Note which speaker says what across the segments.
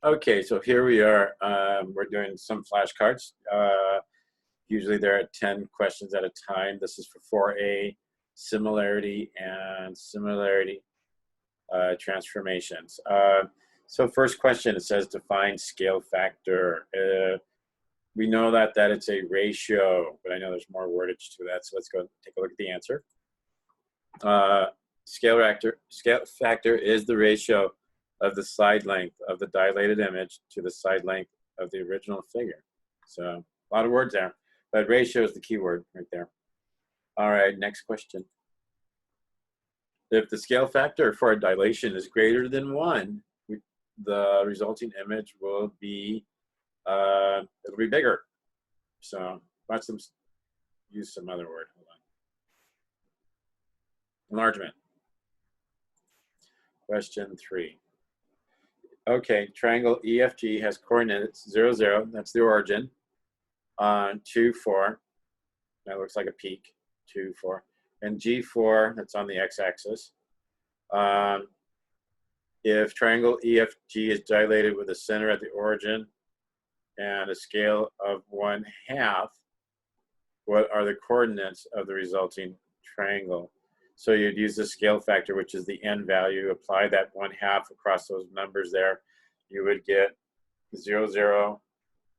Speaker 1: Okay, so here we are. We're doing some flashcards. Usually there are 10 questions at a time. This is for 4A, similarity and similarity transformations. So first question, it says define scale factor. We know that it's a ratio, but I know there's more wordage to that, so let's go take a look at the answer. Scale factor is the ratio of the side length of the dilated image to the side length of the original figure. So a lot of words there, but ratio is the key word right there. All right, next question. If the scale factor for a dilation is greater than 1, the resulting image will be it'll be bigger. So watch them use some other word. Hold on. Enlargement. Question 3. Okay, triangle EFG has coordinates 0, 0, that's the origin, 2, 4, that looks like a peak, 2, 4, and G4, that's on the x-axis. If triangle EFG is dilated with a center at the origin and a scale of 1/2, what are the coordinates of the resulting triangle? So you'd use the scale factor, which is the n value, apply that 1/2 across those numbers there. You would get 0, 0,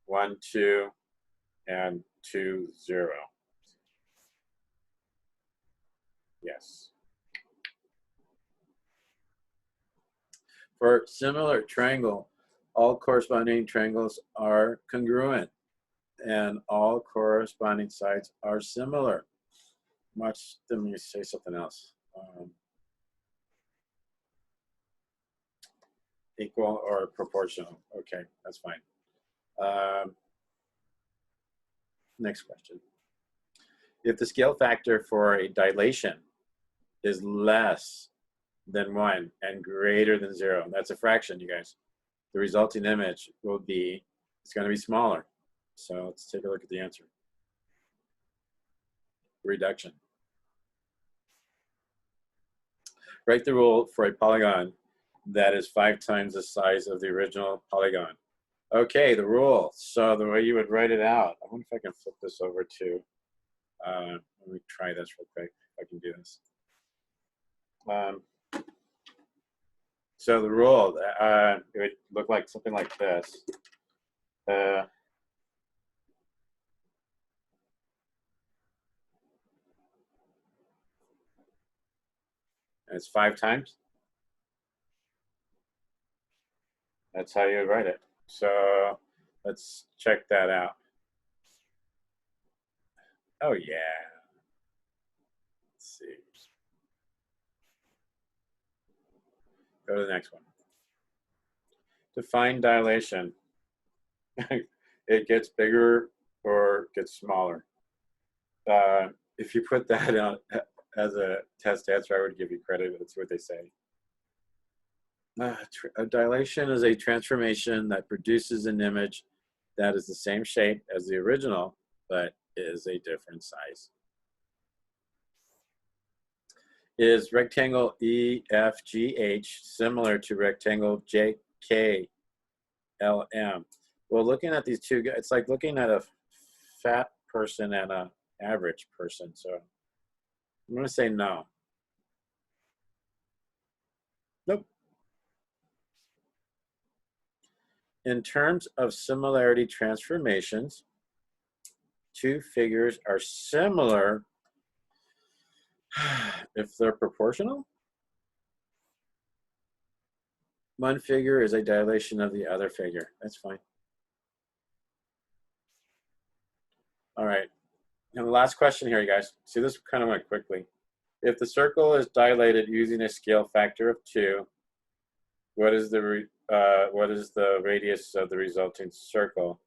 Speaker 1: 1, 2, and 2, 0. Yes. For similar triangle, all corresponding triangles are congruent and all corresponding sides are similar. Let me say something else. Equal or proportional. Okay, that's fine. Next question. If the scale factor for a dilation is less than 1 and greater than 0, that's a fraction, you guys, the resulting image will be, it's going to be smaller. So let's take a look at the answer. Reduction. Write the rule for a polygon that is 5 times the size of the original polygon. Okay, the rule. So the way you would write it out, I wonder if I can flip this over to, let me try this real quick, if I can do this. So the rule, it would look like something like this. It's 5 times. That's how you write it. So let's check that out. Oh yeah. Let's see. Go to the next one. Define dilation. It gets bigger or gets smaller. If you put that out as a test answer, I would give you credit. That's what they say. A dilation is a transformation that produces an image that is the same shape as the original, but is a different size. Is rectangle EFGH similar to rectangle JKLM? Well, looking at these two, it's like looking at a fat person and an average person. So I'm going to say no. Nope. In terms of similarity transformations, two figures are similar if they're proportional. One figure is a dilation of the other figure. That's fine. All right. And the last question here, you guys. See, this kind of went quickly. If the circle is dilated using a scale factor of 2, what is the radius of the resulting circle?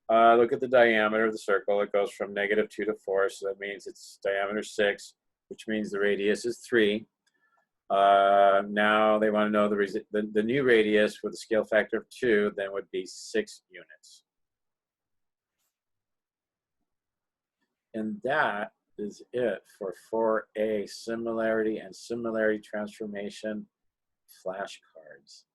Speaker 1: Look at the diameter of the circle. It goes from -2 to 4, so that means its diameter 6, which means the radius is 3. Now they want to know the new radius with a scale factor of 2, then would be 6 units. And that is it for 4A, similarity and similarity transformation flashcards.